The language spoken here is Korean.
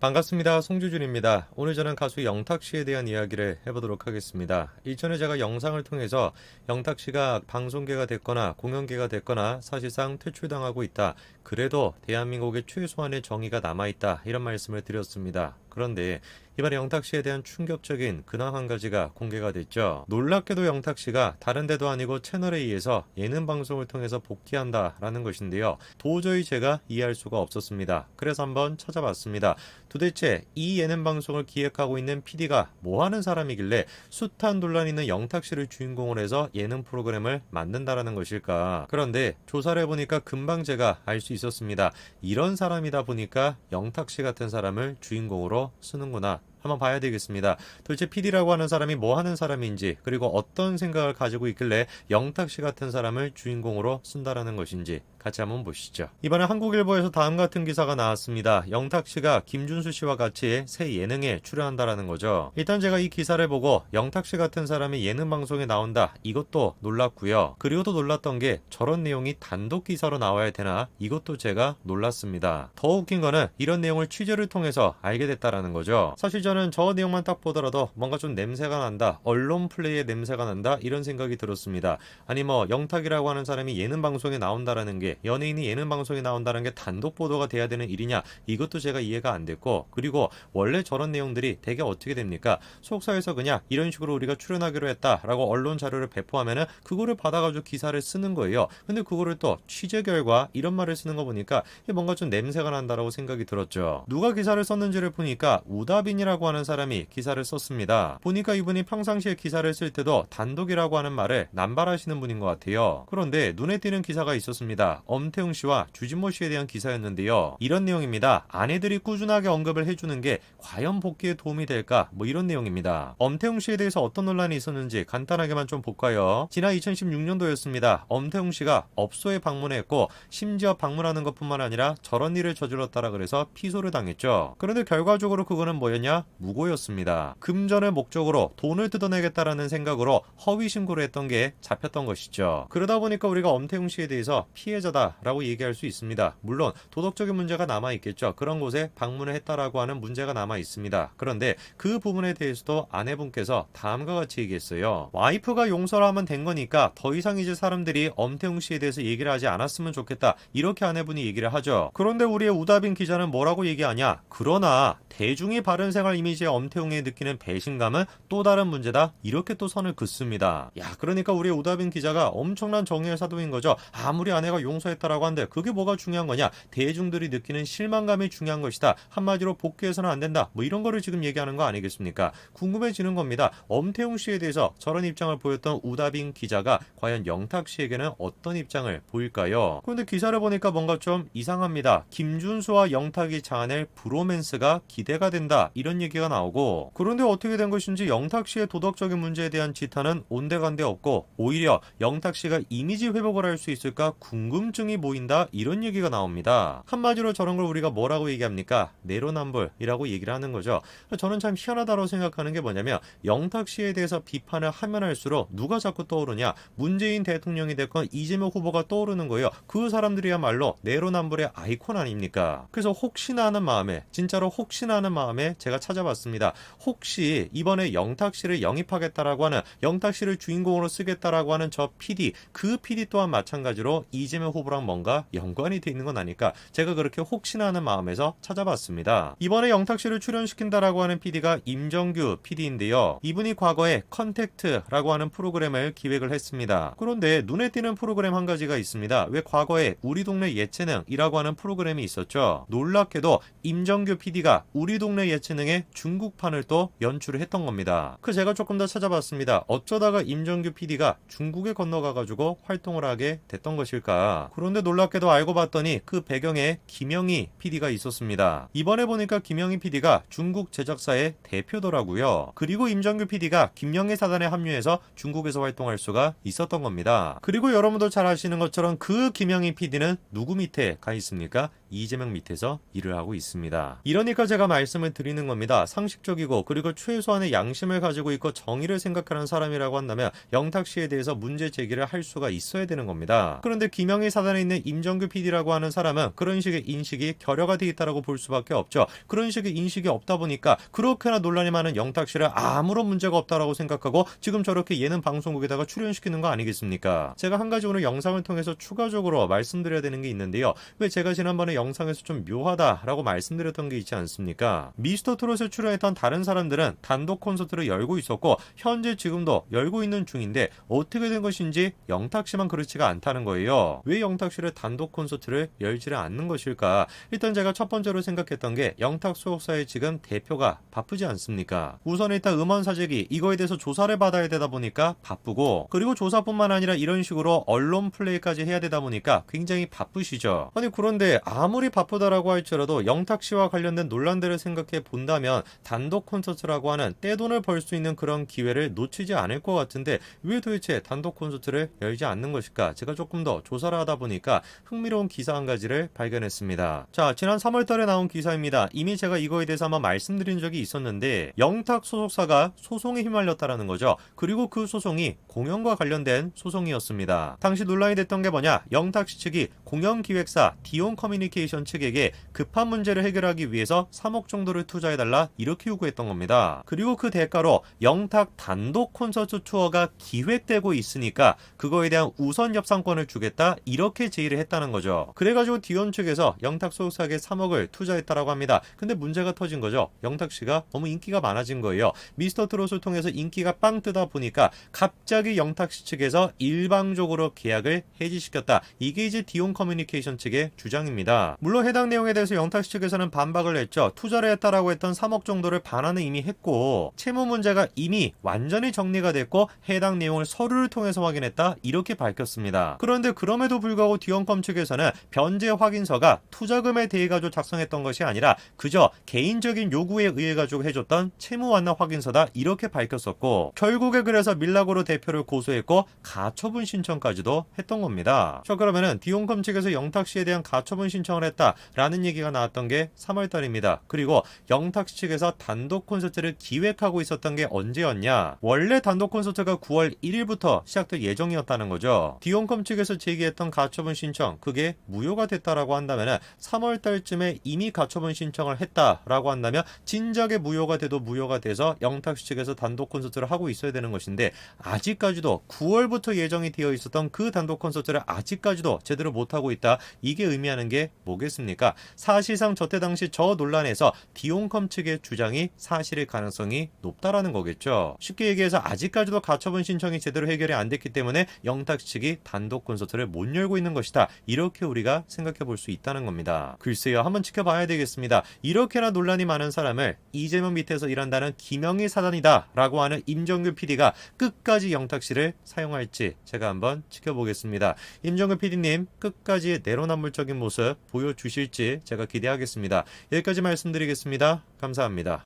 반갑습니다. 송주준입니다. 오늘 저는 가수 영탁씨에 대한 이야기를 해보도록 하겠습니다. 이전에 제가 영상을 통해서 영탁씨가 방송계가 됐거나 공연계가 됐거나 사실상 퇴출당하고 있다. 그래도 대한민국의 최소한의 정의가 남아있다. 이런 말씀을 드렸습니다. 그런데 이번에 영탁씨에 대한 충격적인 근황 한 가지가 공개가 됐죠. 놀랍게도 영탁씨가 다른 데도 아니고 채널에 의해서 예능 방송을 통해서 복귀한다라는 것인데요. 도저히 제가 이해할 수가 없었습니다. 그래서 한번 찾아봤습니다. 도대체 이 예능 방송을 기획하고 있는 PD가 뭐 하는 사람이길래 숱한 논란이 있는 영탁씨를 주인공으로 해서 예능 프로그램을 만든다라는 것일까? 그런데 조사를 해보니까 금방 제가 알 수 있었습니다. 이런 사람이다 보니까 영탁씨 같은 사람을 주인공으로 쓰는구나. 한번 봐야 되겠습니다. 도대체 PD라고 하는 사람이 뭐 하는 사람인지, 그리고 어떤 생각을 가지고 있길래 영탁씨 같은 사람을 주인공으로 쓴다라는 것인지 같이 한번 보시죠. 이번에 한국일보에서 다음 같은 기사가 나왔습니다. 영탁씨가 김준수 씨와 같이 새 예능에 출연한다라는 거죠. 일단 제가 이 기사를 보고 영탁씨 같은 사람이 예능 방송에 나온다, 이것도 놀랐고요. 그리고 또 놀랐던 게 저런 내용이 단독 기사로 나와야 되나, 이것도 제가 놀랐습니다. 더 웃긴 거는 이런 내용을 취재를 통해서 알게 됐다라는 거죠. 사실 저는 저 내용만 딱 보더라도 뭔가 좀 냄새가 난다, 언론 플레이의 냄새가 난다, 이런 생각이 들었습니다. 아니 뭐 영탁이라고 하는 사람이 예능 방송에 나온다라는 게, 연예인이 예능 방송에 나온다는 게 단독 보도가 돼야 되는 일이냐, 이것도 제가 이해가 안 됐고, 그리고 원래 저런 내용들이 되게 어떻게 됩니까? 속사에서 그냥 이런 식으로 우리가 출연하기로 했다라고 언론 자료를 배포하면은 그거를 받아가지고 기사를 쓰는 거예요. 근데 그거를 또 취재 결과 이런 말을 쓰는 거 보니까 뭔가 좀 냄새가 난다라고 생각이 들었죠. 누가 기사를 썼는지를 보니까 우다빈이라고 하는 사람이 기사를 썼습니다. 보니까 이분이 평상시에 기사를 쓸 때도 단독이라고 하는 말을 남발하시는 분인 것 같아요. 그런데 눈에 띄는 기사가 있었습니다. 엄태웅 씨와 주진모 씨에 대한 기사였는데요. 이런 내용입니다. 아내들이 꾸준하게 언급을 해주는 게 과연 복귀에 도움이 될까? 뭐 이런 내용입니다. 엄태웅 씨에 대해서 어떤 논란이 있었는지 간단하게만 좀 볼까요? 지난 2016년도였습니다. 엄태웅 씨가 업소에 방문했고, 심지어 방문하는 것뿐만 아니라 저런 일을 저질렀다라 그래서 피소를 당했죠. 그런데 결과적으로 그거는 뭐였냐? 무고였습니다. 금전을 목적으로 돈을 뜯어내겠다라는 생각으로 허위 신고를 했던 게 잡혔던 것이죠. 그러다 보니까 우리가 엄태웅 씨에 대해서 피해자다라고 얘기할 수 있습니다. 물론 도덕적인 문제가 남아 있겠죠. 그런 곳에 방문을 했다라고 하는 문제가 남아 있습니다. 그런데 그 부분에 대해서도 아내분께서 다음과 같이 얘기했어요. 와이프가 용서를 하면 된 거니까 더 이상 이제 사람들이 엄태웅 씨에 대해서 얘기를 하지 않았으면 좋겠다, 이렇게 아내분이 얘기를 하죠. 그런데 우리의 우다빈 기자는 뭐라고 얘기하냐? 그러나 대중이 바른 생활 이미지의 엄태웅이 느끼는 배신감은 또 다른 문제다, 이렇게 또 선을 긋습니다. 야, 그러니까 우리의 우다빈 기자가 엄청난 정의의 사도인 거죠. 아무리 아내가 용서했다라고 한데 그게 뭐가 중요한 거냐? 대중들이 느끼는 실망감이 중요한 것이다. 한마디로 복귀해서는 안 된다, 뭐 이런 거를 지금 얘기하는 거 아니겠습니까? 궁금해지는 겁니다. 엄태웅 씨에 대해서 저런 입장을 보였던 우다빈 기자가 과연 영탁 씨에게는 어떤 입장을 보일까요? 그런데 기사를 보니까 뭔가 좀 이상합니다. 김준수와 영탁이 자아낼 브로맨스가 기대가 된다, 이런 얘기가 나오고, 그런데 어떻게 된 것인지 영탁 씨의 도덕적인 문제에 대한 지탄은 온데간데 없고, 오히려 영탁 씨가 이미지 회복을 할 수 있을까 궁금증이 보인다, 이런 얘기가 나옵니다. 한마디로 저런 걸 우리가 뭐라고 얘기합니까? 내로남불이라고 얘기를 하는 거죠. 저는 참 희한하다고 생각하는 게 뭐냐면, 영탁 씨에 대해서 비판을 하면 할수록 누가 자꾸 떠오르냐? 문재인 대통령이 됐건 이재명 후보가 떠오르는 거예요. 그 사람들이야말로 내로남불의 아이콘 아닙니까? 그래서 혹시나 하는 마음에, 진짜로 혹시나 하는 마음에 제가 찾아봤습니다. 혹시 이번에 영탁 씨를 영입하겠다라고 하는, 영탁 씨를 주인공으로 쓰겠다라고 하는 저 PD, 그 PD 또한 마찬가지로 이재명 후보랑 뭔가 연관이 돼 있는 건 아닐까? 제가 그렇게 혹시나 하는 마음에서 찾아봤습니다. 이번에 영탁 씨를 출연시킨다라고 하는 PD가 임정규 PD인데요. 이분이 과거에 컨택트라고 하는 프로그램을 기획을 했습니다. 그런데 눈에 띄는 프로그램 한 가지가 있습니다. 왜 과거에 우리 동네 예체능이라고 하는 프로그램이 있었죠. 놀랍게도 임정규 PD가 우리 동네 예체능의 중국판을 또 연출을 했던 겁니다. 제가 조금 더 찾아봤습니다. 어쩌다가 임정규 PD가 중국에 건너가가지고 활동을 하게 됐던 것일까? 그런데 놀랍게도 알고 봤더니 그 배경에 김영희 PD가 있었습니다. 이번에 보니까 김영희 PD가 중국 제작사의 대표더라고요. 그리고 임정규 PD가 김영희 사단에 합류해서 중국에서 활동할 수가 있었던 겁니다. 그리고 여러분도 잘 아시는 것처럼 그 김영희 PD는 누구 밑에 가 있습니까? 이재명 밑에서 일을 하고 있습니다. 이러니까 제가 말씀을 드리는 겁니다. 상식적이고 그리고 최소한의 양심을 가지고 있고 정의를 생각하는 사람이라고 한다면 영탁 씨에 대해서 문제 제기를 할 수가 있어야 되는 겁니다. 그런데 김영희 사단에 있는 임정규 PD라고 하는 사람은 그런 식의 인식이 결여가 되어 있다고 볼 수밖에 없죠. 그런 식의 인식이 없다 보니까 그렇게나 논란이 많은 영탁 씨를 아무런 문제가 없다라고 생각하고 지금 저렇게 예능 방송국에다가 출연시키는 거 아니겠습니까? 제가 한 가지 오늘 영상을 통해서 추가적으로 말씀드려야 되는 게 있는데요. 왜 제가 지난번에 영상에서 좀 묘하다라고 말씀드렸던 게 있지 않습니까? 미스터 트롯에 출연했던 다른 사람들은 단독 콘서트를 열고 있었고 현재 지금도 열고 있는 중인데 어떻게 된 것인지 영탁 씨만 그렇지가 않다는 거예요. 왜 영탁 씨를 단독 콘서트를 열지를 않는 것일까? 일단 제가 첫 번째로 생각했던 게 영탁 소속사의 지금 대표가 바쁘지 않습니까? 우선 일단 음원 사재기 이거에 대해서 조사를 받아야 되다 보니까 바쁘고 그리고 조사뿐만 아니라 이런 식으로 언론 플레이까지 해야 되다 보니까 굉장히 바쁘시죠. 아니 그런데 아무리 바쁘다라고 할지라도 영탁 씨와 관련된 논란들을 생각해 본다면 단독 콘서트라고 하는 떼돈을 벌 수 있는 그런 기회를 놓치지 않을 것 같은데 왜 도대체 단독 콘서트를 열지 않는 것일까? 제가 조금 더 조사를 하다 보니까 흥미로운 기사 한 가지를 발견했습니다. 자, 지난 3월 달에 나온 기사입니다. 이미 제가 이거에 대해서 한번 말씀드린 적이 있었는데 영탁 소속사가 소송에 휘말렸다라는 거죠. 그리고 그 소송이 공연과 관련된 소송이었습니다. 당시 논란이 됐던 게 뭐냐? 영탁 씨 측이 공연기획사 디온 커뮤니케이션 측에게 급한 문제를 해결하기 위해서 3억 정도를 투자해달라 이렇게 요구했던 겁니다. 그리고 그 대가로 영탁 단독 콘서트 투어가 기획되고 있으니까 그거에 대한 우선 협상권을 주겠다 이렇게 제의를 했다는 거죠. 그래가지고 디온 측에서 영탁 소속사에게 3억을 투자했다라고 합니다. 근데 문제가 터진 거죠. 영탁 씨가 너무 인기가 많아진 거예요. 미스터 트롯을 통해서 인기가 빵 뜨다 보니까 갑자기 영탁 씨 측에서 일방적으로 계약을 해지시켰다. 이게 이제 디온 커뮤니케이션 측의 주장입니다. 물론 해당 내용에 대해서 영탁 씨 측에서는 반박을 했죠. 투자를 했다라고 했던 3억 정도를 반환을 이미 했고 채무 문제가 이미 완전히 정리가 됐고 해당 내용을 서류를 통해서 확인했다 이렇게 밝혔습니다. 그런데 그럼에도 불구하고 디온컴 측에서는 변제 확인서가 투자금에 대해 가지고 작성했던 것이 아니라 그저 개인적인 요구에 의해 가지고 해줬던 채무 완납 확인서다 이렇게 밝혔었고 결국에 그래서 밀락으로 대표를 고소했고 가처분 신청까지도 했던 겁니다. 자, 그러면은 디온컴 측에서 영탁 씨에 대한 가처분 신청을 했다라는 얘기가 나왔던 게 3월 달입니다. 그리고 영탁 씨 측에서 단독 콘서트를 기획하고 있었던 게 언제였냐? 원래 단독 콘서트가 9월 1일부터 시작될 예정이었다는 거죠. 디온컴 측에서 제기했던 가처분 신청 그게 무효가 됐다라고 한다면 3월 달쯤에 이미 가처분 신청을 했다라고 한다면 진작에 무효가 돼도 무효가 돼서 영탁 씨 측에서 단독 콘서트를 하고 있어야 되는 것인데 아직까지도 9월부터 예정이 되어 있었던 그 단독 콘서트를 아직까지도 제대로 못하고 있다. 이게 의미하는 게 뭐겠습니까? 사실상 저때 당시 저 논란에서 디온컴 측의 주장이 사실일 가능성이 높다라는 거겠죠. 쉽게 얘기해서 아직까지도 가처분 신청이 제대로 해결이 안 됐기 때문에 영탁 측이 단독 콘서트를 못 열고 있는 것이다. 이렇게 우리가 생각해 볼 수 있다는 겁니다. 글쎄요, 한번 지켜봐야 되겠습니다. 이렇게나 논란이 많은 사람을 이재명 밑에서 일한다는 김영희 사단이다 라고 하는 임정규 PD가 끝까지 영탁 씨를 사용할지 제가 한번 지켜보겠습니다. 임정규 PD님 끝까지 내로남불적인 모습 보여주실지 제가 기대하겠습니다. 여기까지 말씀드리겠습니다. 감사합니다.